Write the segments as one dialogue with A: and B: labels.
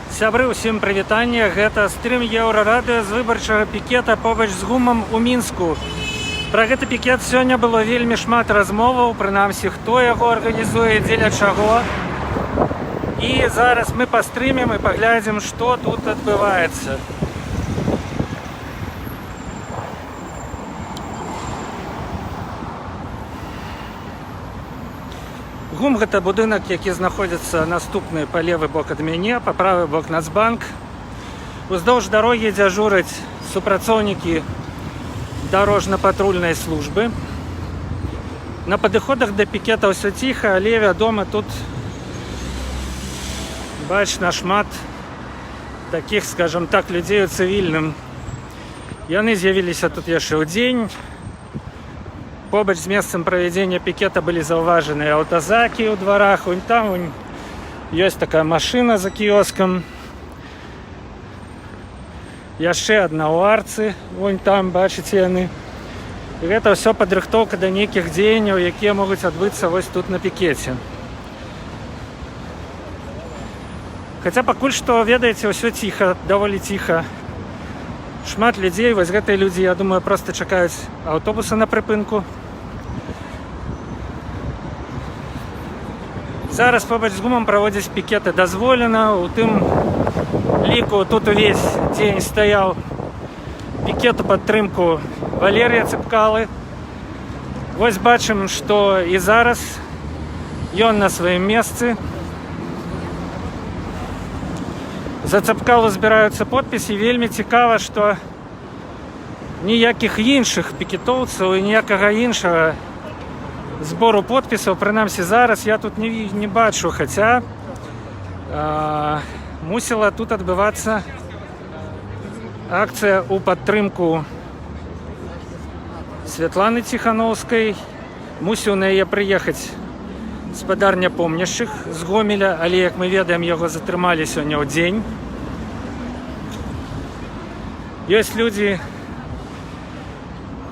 A: Сябры, усім прывітанне. Гэта стрым Еўрарадыё з выбарчага пікета побач з ГУМам у Мінску. Пра гэты пікет сёння было вельмі шмат размоваў, прынамсі, хто яго арганізуе, дзеля чаго. І зараз мы пастрымем і паглядзім, што тут адбываецца. ГУМ – гэта будынак, які знаходзіцца наступны па левы бок ад мяне, па правы бок Нацбанк. Уздоўж дарогі дзяжураць супрацоўнікі дарожна-патрульнай службы. На падыходах да пікета ўсё ціха, але, вядома, тут бачна шмат такіх, скажам так, людзей у цывільным. Яны з'явіліся тут яшчэ ў дзень. Побач з месцам правядзення пікета былі заўважаны аўтазакі ў дварах. Вунь там ёсць такая машына за кіёскам. Яшчэ адна ў арцы. Вунь там, бачыце яны. І гэта ўсё падрыхтоўка да нейкіх дзеянняў, якія могуць адбыцца вось тут на пікеце. Хаця пакуль што, ведаеце, ўсё ціха, даволі ціха. Шмат людзей, вось гэтыя людзі, я думаю, проста чакаюць аўтобуса на прыпынку. Зараз побач з ГУМам праводзіць пікеты дазволена. У тым ліку тут увесь дзень стаяў пікет у падтрымку Валерія Цэпкалы. Вось бачым, што і зараз ён на сваім месцы. За Цэпкалу збіраюцца подпісы. Вельмі цікава, што ніякіх іншых пікетоўцаў і ніякага іншага збору подпісаў, прынамсі зараз, я тут не бачу, хаця мусіла тут адбывацца акцыя ў падтрымку Святланы Ціхановскай. Мусіў на яе прыехаць спадар Няпомняшчых з Гомеля, але, як мы ведаем, яго затрымалі сёння ў дзень. Ёсць людзі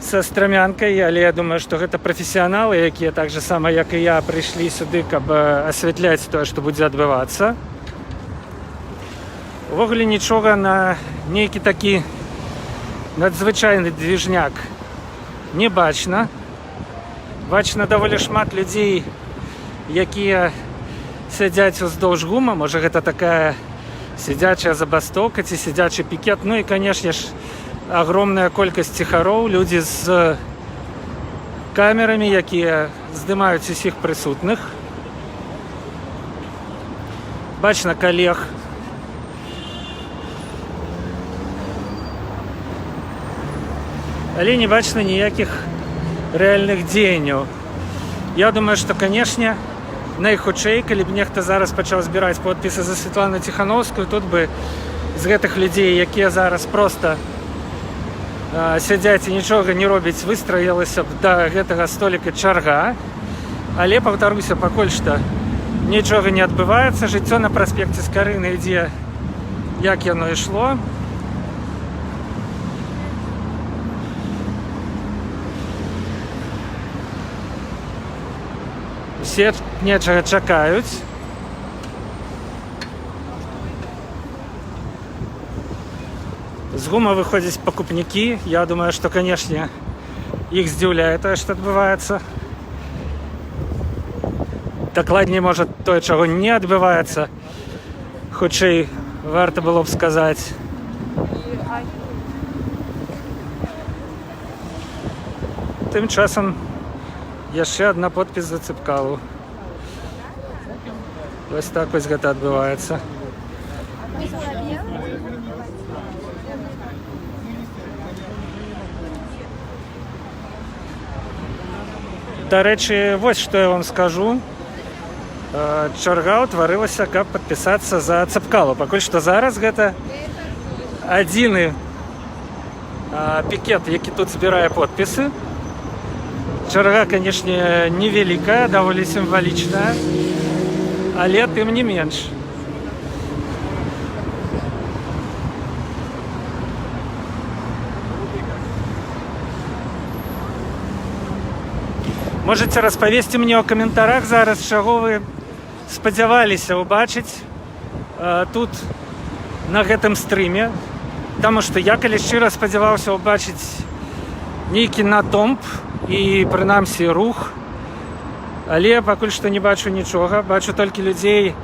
A: са страмянкай, але я думаю, што гэта прафесіяналы, якія так же сама, як і я, прыйшлі сюды, каб асвятляць тое, што будзе адбывацца. Увогуле нічога на нейкі такі надзвычайны движняк не бачна. Бачна даволі шмат людзей, якія сядзяць уздоўж ГУМа. Можа, гэта такая сядзячая забастоўка ці сядзячы пікет. Ну і, канешне ж, агромная колькасць ціхароў, людзі з камерамі, якія здымаюць усіх прысутных. Бачна калег. Але не бачна ніякіх рэальных дзеянняў. Я думаю, што, канешне, найхутчэй, калі б нехта зараз пачаў збіраць подпісы за Святлану Ціхановскую, тут бы з гэтых людзей, якія зараз проста сядзяць і нічога не робяць, выстраілася б да гэтага століка чарга. Але, паўтаруся, пакуль што нічога не адбываецца. Жыццё на праспекце Скарыны ідзе, як яно ішло. Усе нечага чакаюць. З ГУМа выходзяць пакупнікі. Я думаю, што, канешне, іх здзіўляе тое, што адбываецца. Дакладней, можа, тое, чаго не адбываецца. Хутчэй, варта было б сказаць. Тым часам яшчэ адна подпіс за Цэпкалу. Вось так вось гэта адбываецца. Дарэчы, вось што я вам скажу. Чарга ўтварылася, каб падпісацца за Цэпкалу. Пакуль што зараз гэта адзіны пікет, які тут збірае подпісы. Чарга, канешне, невялікая, даволі сімвалічная, але тым не менш. Можете распавесці мне ў каментарах зараз, чаго вы спадзяваліся ўбачыць тут на гэтым стрыме, таму што я калі шчыра спадзяваўся ўбачыць нейкі натомп і прынамсі рух, але пакуль што не бачу нічога, бачу толькі людзей,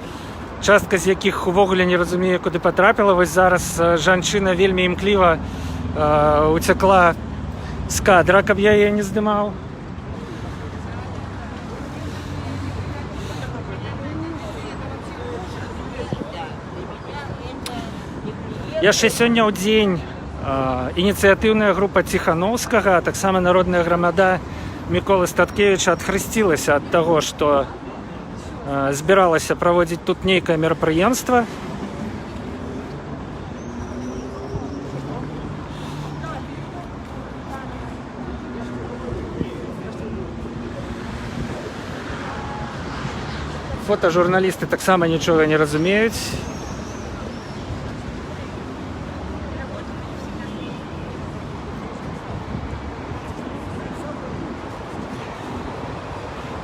A: частка з якіх увогуле не разумее, куды патрапіла. Вось зараз жанчына вельмі імкліва уцякла з кадра, каб я яе не здымаў. Яшчэ сёння ў дзень ініцыятыўная група Ціхановскага, а таксама народная грамада Міколы Статкевіча адхрысцілася ад таго, што збіралася праводзіць тут нейкае мерапрыемства. Фотажурналісты таксама нічога не разумеюць.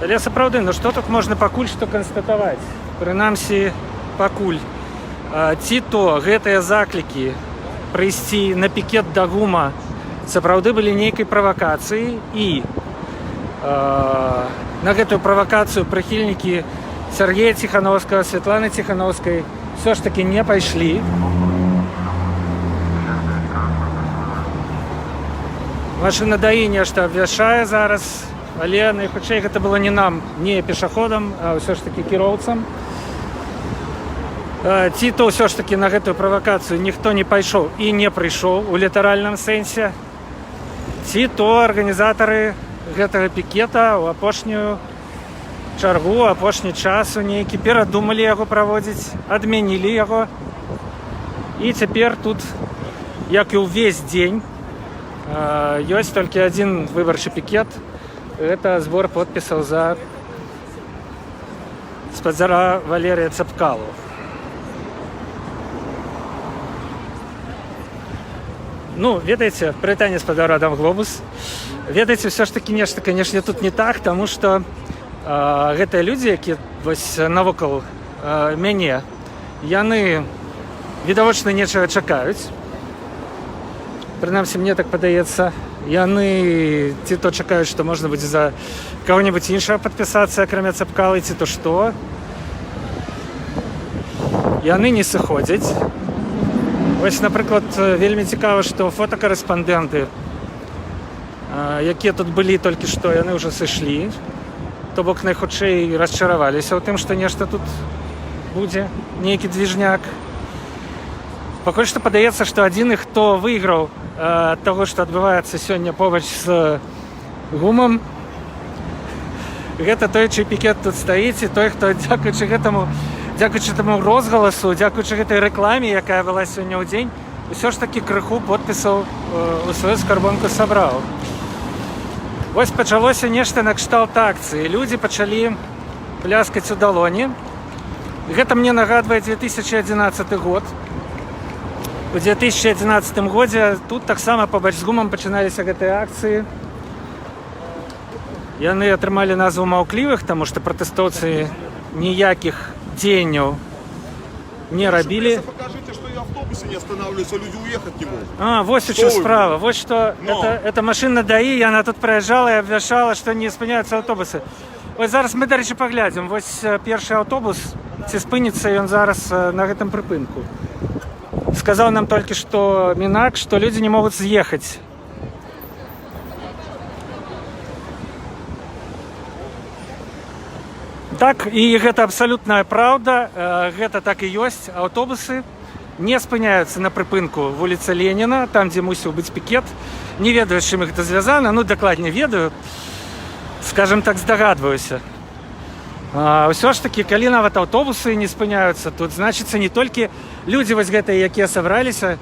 A: Але сапраўды, ну што тут можна пакуль што канстатаваць? Прынамсі, пакуль. Ці то гэтыя заклікі прыйсці на пікет да ГУМа сапраўды былі нейкай правакацыяй, і на гэтую правакацыю прыхільнікі Сергея Ціхановскага, Святланы Ціхановскай ўсё ж такі не пайшлі. Машына ДАІ нешта абвяшчае зараз, але найхутчэй гэта было не нам, не пешаходам, а ўсё ж такі кіроўцам. Ці то ўсё ж такі на гэтую правакацыю ніхто не пайшоў і не прыйшоў у літаральным сэнсе, ці то арганізатары гэтага пікета ў апошнюю чаргу, апошні час у нейкі перадумалі яго праводзіць, адмянілі яго. І цяпер тут, як і ўвесь дзень, ёсць толькі адзін выбарчы пікет. Это збор подпісаў за спадзара Валерія Цапкалу. Ну, ведаеце, прывітанне спадара Адам Глобус. Ведаеце, ўсё ж такі нешта, канешне, тут не так, таму што гэтыя людзі, якія вось навокал мяне, яны відавочна нечага чакаюць. Прынамсі, мне так падаецца. Яны ці то чакаюць, што можна будзе за каго-небудзь іншага падпісацца, акрамя Цапкалы, ці то што. Яны не сыходзяць. Вось, напрыклад, вельмі цікава, што фотакарэспандэнты, якія тут былі толькі што, яны ўжо сышлі. То бок найхутчэй расчараваліся ў тым, што нешта тут будзе, нейкі движняк. Пакуль што падаецца, што адзіны, хто выйграў ад таго, што адбываецца сёння побач з ГУМам, гэта той, чый пікет тут стаіць, і той, хто дзякуючы таму розгаласу, дзякуючы гэтай рэкламе, якая была сёння ў дзень, усё ж такі крыху подпісаў у сваю скарбонку сабраў. Вось пачалося нешта накшталт акцыі. Людзі пачалі пляскаць у далоні. Гэта мне нагадвае 2011 год. У 2011 годзе тут таксама побач з ГУМам пачыналіся гэтыя акцыі. Яны атрымалі назву маўклівых, таму што пратэстоўцы ніякіх дзеянняў не рабілі. Вось у чым справа. Вось што это машына ДАІ, яна тут праязджала і абвяшчала, што не спыняюцца аўтобусы. Вось зараз мы, дарэчы, паглядзім. Вось першы аўтобус, ці спыніцца ён зараз на гэтым прыпынку. Сказаў нам толькі што Мінак, што людзі не могуць з'ехаць. Так, і гэта абсалютная праўда. Гэта так і ёсць. Аўтобусы не спыняюцца на прыпынку вуліца Леніна, там, дзе мусіў быць пікет. Не ведаю, з чым гэта звязана, ну, дакладней ведаю. Скажем так, здагадваюся. Ўсё ж такі, калі нават аўтобусы не спыняюцца тут, значыцца, не толькі людзі вось гэтыя, якія сабраліся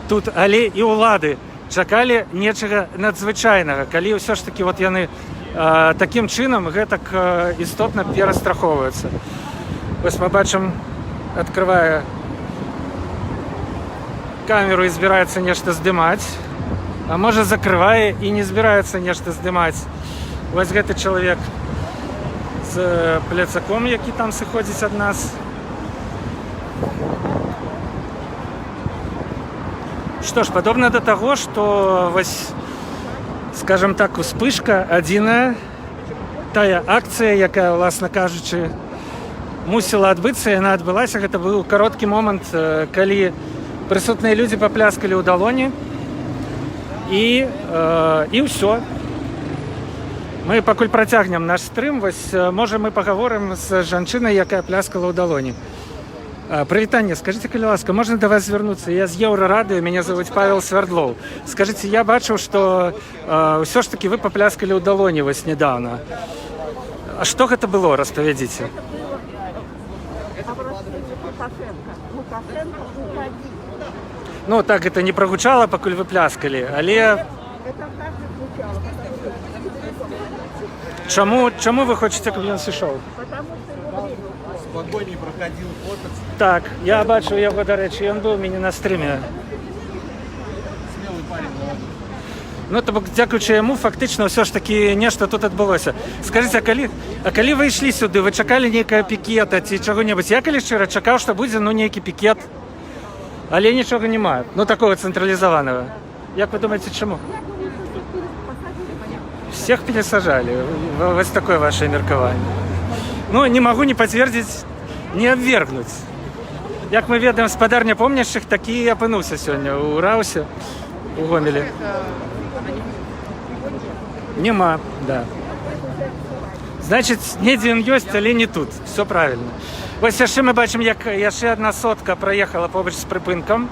A: тут, але і ўлады чакалі нечага надзвычайнага, калі ўсё ж такі вот яны такім чынам гэтак істотна перастрахоўваюцца. Вось мы бачым, адкрывае камеру і збіраецца нешта здымаць, а можа закрывае і не збіраецца нешта здымаць. Вось гэты чалавек з пляцаком, які там сыходзіць ад нас. Што ж, падобна да таго, што вось, скажем так, успышка адзіная, тая акцыя, якая, уласна кажучы, мусіла адбыцца, яна адбылася. Гэта быў кароткі момант, калі прысутныя людзі папляскалі ў далоні, і ўсё. Мы пакуль працягнем наш стрым. Вось, можа, мы пагаворым з жанчынай, якая пляскала ў далоні. Прывітанне, скажыце, калі ласка, можна да вас звярнуцца? Я з Еўрарадыё, мяне завуць Павел Свярдлоў. Скажыце, я бачыў, што ўсё ж такі вы папляскалі ў далоні вось нядаўна. А што гэта было, распавядзіце? Ну, так гэта не прагучала, пакуль вы пляскалі, але... Чаму вы хочаце, каб ён сышоў?
B: Спокойней проходил фото.
A: Так, я бачу яго, дарэчы, ён быў у мяне на стрыме.
B: Смелый парень, молодой.
A: Ну, то бок, дзякуючы яму, фактычна, ўсё ж такі нешта тут адбылося. Скажыце, а калі вы ішлі сюды, вы чакалі нейкая пікета ці чаго-небудзь? Я калі шчыра чакаў, што будзе, ну, нейкі пікет. Але нічога няма. Ну, такого цэнтралізаванага. Як вы думаеце, чаму? Всех пересажали. Вот такое ваше меркаванне. Ну, не могу не подтвердить, не обвергнуть. Як мы ведаем, спадарня помнящих такі і апынуўся сёння ў Раусе, у Гомелі. Нема, да. Значит, недзе ён ёсць, але не тут. Все правильно. Вось яшчэ мы бачым, як яшчэ адна сотка праехала побач з прыпынкам.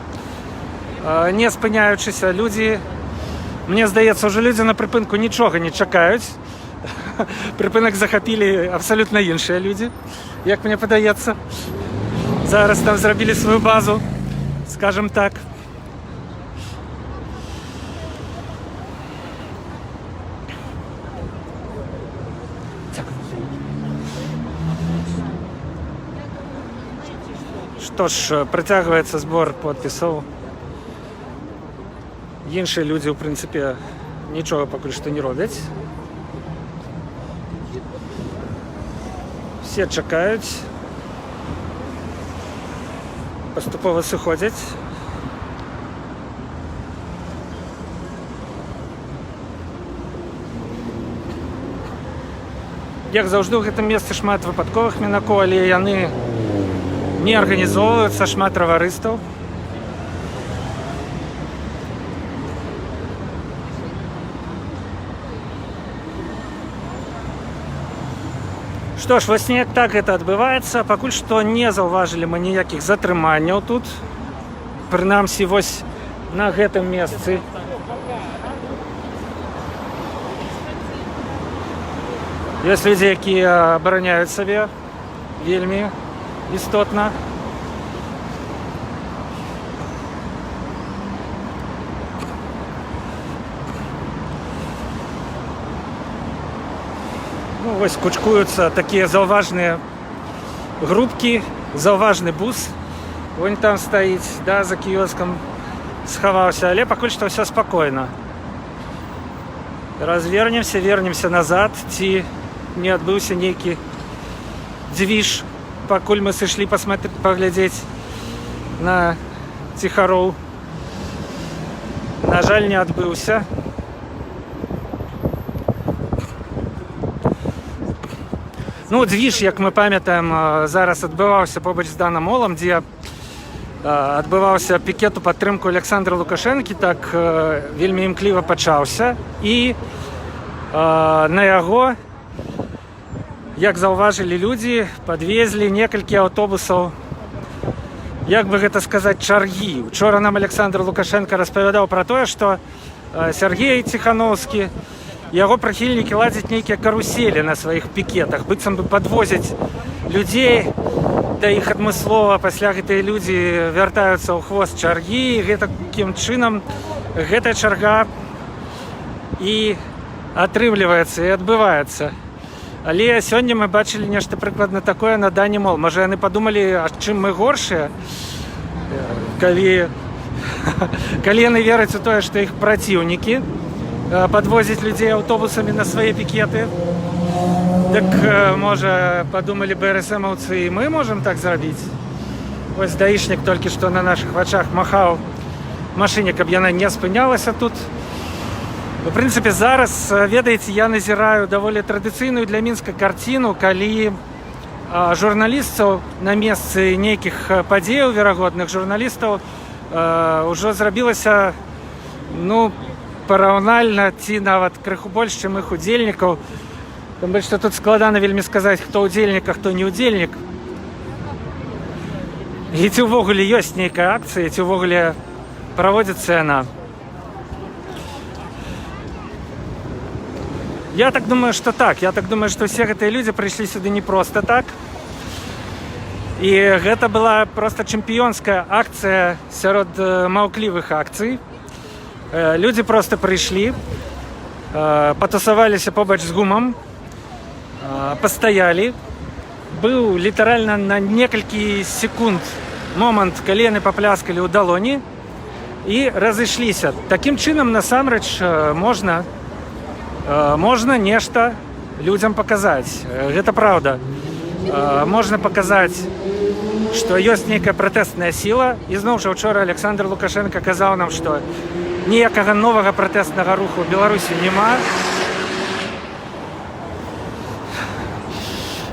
A: Не спыняючыся, людзі, мне здаецца, ўжо людзі на прыпынку нічога не чакаюць. Прыпынак захапілі абсалютна іншыя людзі, як мне падаецца. Зараз там зрабілі сваю базу, скажем так. Што ж, працягваецца збор подпісаў. Іншыя людзі, у прынцыпе, нічога пакуль што не робяць. Все чакаюць. Паступова сыходзяць. Як заўжды, у гэтым месцы шмат выпадковых мінакоў, але яны не арганізоўваюцца, шмат таварыстаў. Што ж, вось неяк так гэта адбываецца. Пакуль што не заўважылі мы ніякіх затрыманняў тут. Прынамсі, вось на гэтым месцы. Ёсць людзі, якія абараняюць сабе вельмі істотна. Ну, вось кучкуюцца такія заўважныя групкі, заўважны бус. Вон там стаіць, да, за кіёскам схаваўся, але пакуль што ўсё спакойна. Развернемся, вернемся назад, ці не адбыўся нейкі дзвіж, пакуль мы сышлі паглядзець на ціхароў. На жаль, не адбыўся. Ну, дзвіж, як мы памятаем, зараз адбываўся побач з Данамолам, дзе адбываўся пікет у падтрымку Александра Лукашэнкі, так вельмі імкліва пачаўся. І на яго, як заўважылі людзі, падвезлі некалькі аўтобусаў, як бы гэта сказаць, чаргі. Учора нам Александр Лукашенко распавядаў пра тое, што Сергей Ціхановскі, яго прыхільнікі ладзяць нейкія каруселі на сваіх пікетах, быццам бы падвозяць людзей да іх адмыслова, пасля гэтыя людзі вяртаюцца ў хвост чаргі, і гэтакім чынам гэтая чарга і атрымліваецца, і адбываецца. Але сёння мы бачылі нешта прыкладна такое на Дані-Мол. Можа, яны падумалі, а чым мы горшыя, калі яны вераць у тое, што іх праціўнікі падвозіць людзей аўтобусамі на свае пікеты. Так, можа, падумалі БРСМаўцы, і мы можам так зрабіць. Вось даішнік толькі што на нашых вачах махаў машыне, каб яна не спынялася тут. У прынцыпе, зараз, ведаеце, я назіраю даволі традыцыйную для Мінска карціну, калі журналістаў на месцы нейкіх падзеяў верагодных журналістаў ўжо зрабілася, ну, параўнальна ці нават крыху больш, чым іх удзельнікаў. Тым больш, што тут складана вельмі сказаць, хто ўдзельнік, а хто не ўдзельнік. І ці ўвогуле ёсць нейкая акцыя, ці ўвогуле праводзіцца яна. Я так думаю, что так. Я так думаю, что все гэтыя людзі прыйшлі сюды не просто так. І гэта была просто чэмпіёнская акцыя сярод маўклівых акцый. Людзі просто прыйшлі, патусаваліся побач з гумам, пастаялі. Быў літаральна на некалькі секунд момант, калі яны папляскалі ў далоні і разышліся. Такім чынам, насамрэч, можна нешта людзям паказаць. Гэта праўда. Можна паказаць, што ёсць нейкая пратэстная сіла. І зноў жа учора Александр Лукашенко казаў нам, што ніякага новага пратэстнага руху ў Беларусі няма.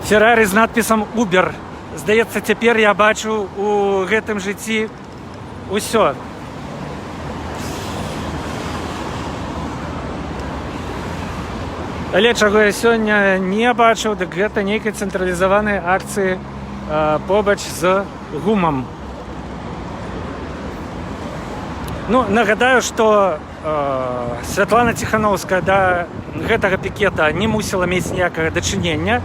A: Феррарі з надпісам «Убер». Здаецца, цяпер я бачу у гэтым жыцці ўсё. Але чаго я сёння не бачыў, дык гэта нейкай цэнтралізаванай акцыі побач з гумам. Ну, нагадаю, што Святлана Ціхановская да гэтага пікета не мусіла мець ніякага дачынення.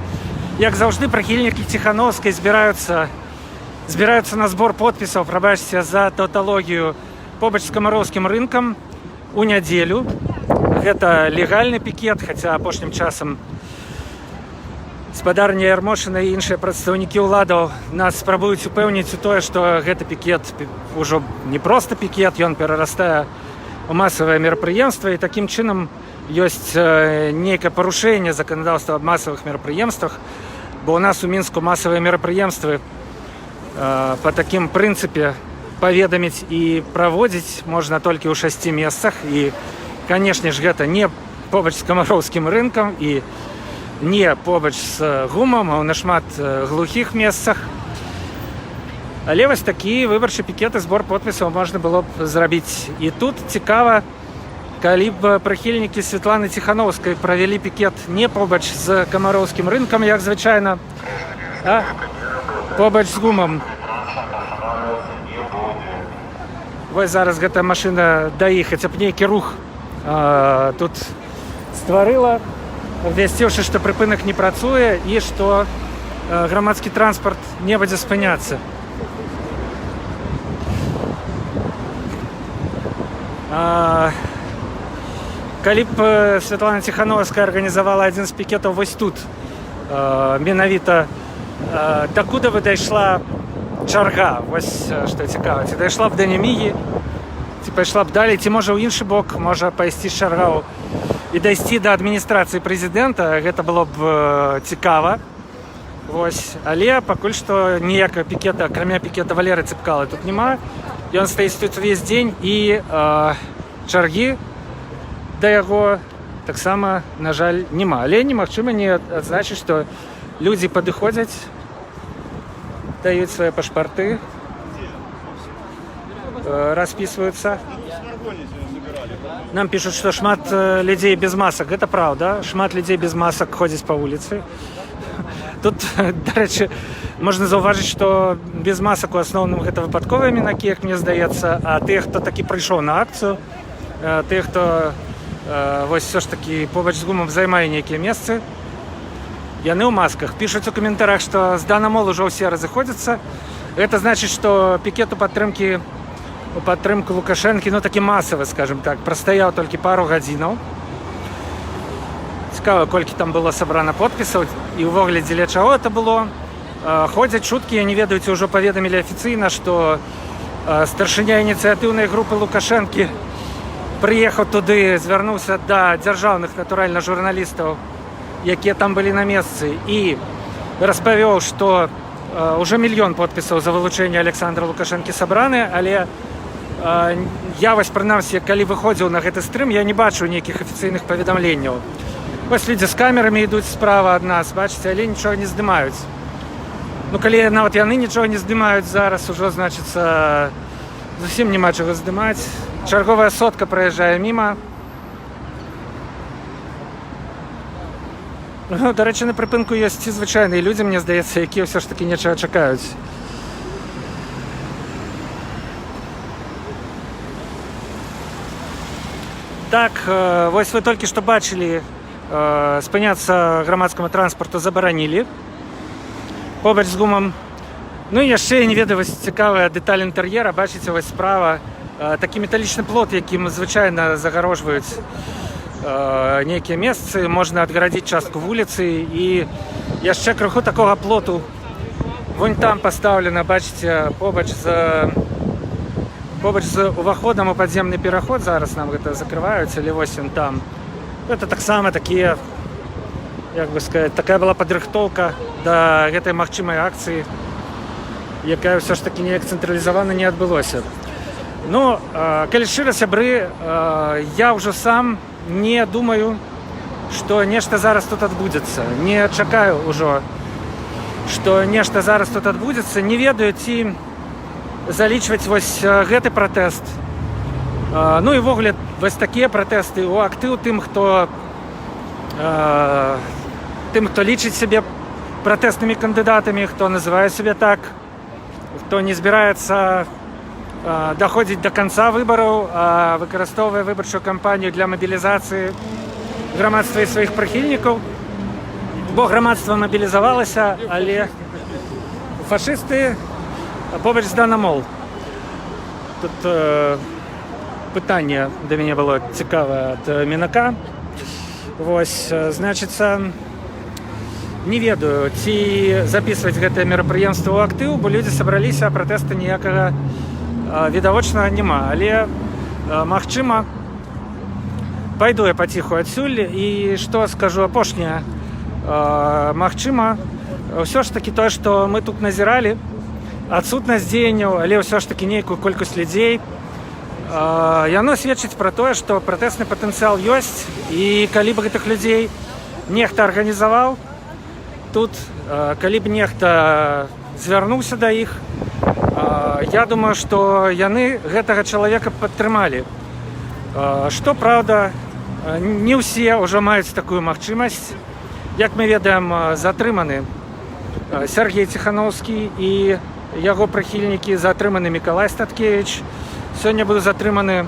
A: Як заўжды, прыхільнікі Ціхановскай збіраюцца на збор подпісаў, прабачце за таўталогію, побач з камароўскім рынкам у нядзелю. Гэта легальны пікет, хаця апошнім часам спадарня Ярмошына і іншыя прадстаўнікі ўладаў нас спрабуюць упэўніць у тое, што гэты пікет ўжо не проста пікет, ён перарастае ў масавае мерапрыемства, і такім чынам ёсць нейкае парушэнне заканадаўства аб масавых мерапрыемствах, бо ў нас у Мінску масавыя мерапрыемствы па такім прынцыпе паведаміць і праводзіць можна толькі ў 6 месцах. І канешне ж, гэта не побач з камароўскім рынкам і не побач з гумам, а ў нашмат глухіх месцах. Але вось такі выбарчы пікет і збор подпісаў можна было б зрабіць. І тут цікава, калі б прыхільнікі Святланы Ціхановскай правялі пікет не побач з камароўскім рынкам, як звычайна, а побач з гумам. Вось зараз гэтая машына даі, хаця б нейкі рух тут стварыла, абвясціўшы, што прыпынак не працуе і што грамадскі транспарт не будзе спыняцца. Калі б Святлана Ціхановская арганізавала адзін з пікетаў вось тут, менавіта дакуды бы дайшла чарга, вось што цікава, ці дайшла б да Нямігі, ці пайшла б далей, ці можа ў іншы бок, можа пайсці з чаргаў і дайсці да адміністрацыі прэзідэнта, гэта было б цікава. Вось. Але пакуль што ніякага пікета, акрамя пікета Валеры Цыпкалы, тут няма. Ён стаіць тут увесь дзень, і чаргі да яго таксама, на жаль, няма. Але немагчыма не адзначыць, што людзі падыходзяць, даюць свае пашпарты, распісваюцца. Нам пишут, что шмат людей без масок. Это правда. Шмат людей без масок ходзяць по улице. Тут, дарэчы, можна заўважыць, што без масак у асноўным гэта выпадковыя мінакі, як мне здаецца, а тых, хто такі прыйшоў на акцыю, тых, хто вось все ж такі побач з гумам займае нейкія месцы, яны ў масках. Пішуць у каментарах, што з Данамол ужо ўсе разыходзяцца. Гэта значыць, што пікет у падтрымку Лукашэнкі, ну такі масавы, скажем так, прастаяў толькі пару гадзінаў. Цікава, колькі там было сабрана подпісаў і ўвогуле дзеля чаго это было. Ходзяць чуткі, я не ведаю, ці ўжо паведамілі афіцыйна, што старшыня ініцыятыўнай групы Лукашэнкі прыехаў туды, звярнуўся да дзяржаўных, натуральна, журналістаў, якія там былі на месцы, і распавёў, што ўжо 1 000 000 подпісаў за вылучэнне Александра Лукашэнкі сабраны, але Я вось прынамсі, калі выходзіў на гэты стрым, я не бачу нейкіх афіцыйных паведамленняў. Вось людзі з камерамі ідуць справа ад нас, бачыце, але нічога не здымаюць. Ну, калі нават яны нічога не здымаюць зараз, ужо, значыцца, зусім няма чаго здымаць. Чарговая сотка праязджае міма. Ну, дарэчы, на прыпынку ёсць і звычайныя людзі, мне здаецца, якія ўсё ж такі нечага чакаюць. Так, вось вы толькі што бачылі, спыняцца грамадскаму транспарту забаранілі побач з гумам. Ну і яшчэ, я не ведаю, вось цікавая дэталь інтэр'ера, бачыце, вось справа такі металічны плот, якім звычайна загарожваюць нейкія месцы, можна адгарадзіць частку вуліцы, і яшчэ крыху такога плоту вунь там пастаўлена, бачыце, побач з уваходам у падземны пераход. Зараз нам гэта закрываюць, але вось ён там. Гэта таксама такія, як бы сказаць, такая была падрыхтоўка да гэтай магчымай акцыі, якая ўсё ж такі неяк цэнтралізавана не адбылося. Ну, калі шчыра, сябры, я ўжо сам не думаю, што нешта зараз тут адбудзецца. Не чакаю ўжо, што нешта зараз тут адбудзецца. Не ведаю, ці залічваць вось гэты пратэст. Ну і ввогуле вось такія пратэсты у актыў тым, хто лічыць сябе пратэснымі кандыдатамі, хто называе сябе так, хто не збіраецца даходзіць да канца выбараў, а выкарыстоўвае выбарчую кампанію для мабілізацыі грамадства і сваіх прыхільнікаў. Бо грамадства мабілізавалася, але фашысты побач з Данамол. Тут пытанне да мяне было цікавае ад Мінака. Вось, значыцца, не ведаю, ці запісваць гэтае мерапрыемства ў актыў, бо людзі сабраліся, а пратэста ніякага відавочнага няма. Але, магчыма, пайду я паціху адсюль, і што скажу апошняе, магчыма, ўсё ж такі тое, што мы тут назіралі, адсутнасць дзеянняў, але ўсё ж такі нейкую колькасць людзей, яно сведчыць пра тое, што пратэсны патэнцыял ёсць, і калі б гэтых людзей нехта арганізаваў тут, калі б нехта звярнуўся да іх, я думаю, што яны гэтага чалавека падтрымалі. Што, праўда, не ўсе ўжо маюць такую магчымасць. Як мы ведаем, затрыманы Сергей Ціхановскі і яго прыхільнікі, затрыманы Мікалай Статкевіч. Сёння быў затрыманы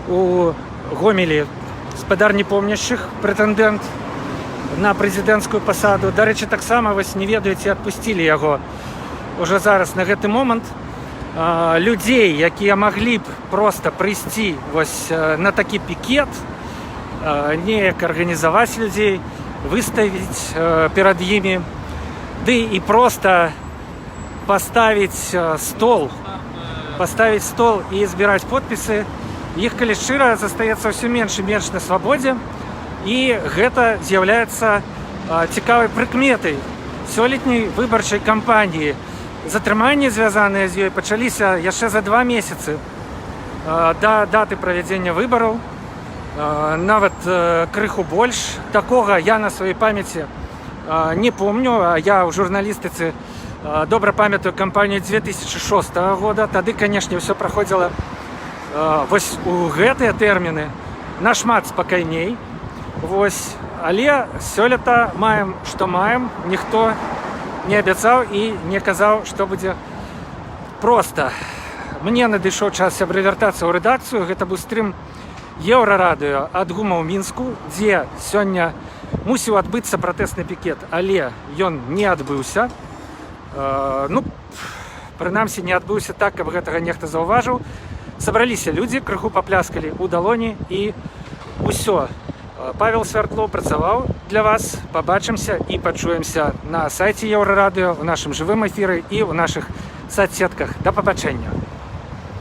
A: у Гомелі спадар непомнящых, прэтэндэнт на прэзідэнцкую пасаду. Дарэчы, таксама, вось не ведаю, ці адпусцілі яго ўжо зараз на гэты момант. Людзей, якія маглі б проста прыйсці вось на такі пікет, неяк арганізаваць людзей, выставіць перад імі, ды і проста паставіць стол і збіраць подпісы. Іх, калі шчыра, застаецца ўсё менш і менш на свабодзе, і гэта з'яўляецца цікавай прыкметай сёлетняй выбарчай кампаніі. Затрыманні, звязаныя з ёй, пачаліся яшчэ за 2 месяцы да даты правядзення выбараў, нават крыху больш. Такога я на сваёй памяці не помню. Я ў журналістыцы добра памятаю кампанію 2006 года. Тады, канешне, ўсё праходзіла вось у гэтыя тэрміны нашмат спакайней. Вось, але сёлета маем, што маем. Ніхто не абяцаў і не казаў, што будзе проста. Мне надышоў час, сябры, вяртацца ў рэдакцыю. Гэта быў стрым Еўрарадыё ад ГУМа ў Мінску, дзе сёння мусіў адбыцца пратэсны пікет, але ён не адбыўся. Ну, прынамсі, не адбыўся так, каб гэтага нехта заўважыў. Сабраліся людзі, крыху папляскалі ў далоні, і ўсё. Павел Свярдлоў працаваў для вас. Пабачымся і пачуемся на сайце Еўрарадыё, у нашым жывым эфіры і ў нашых соцсетках. Да пабачэння.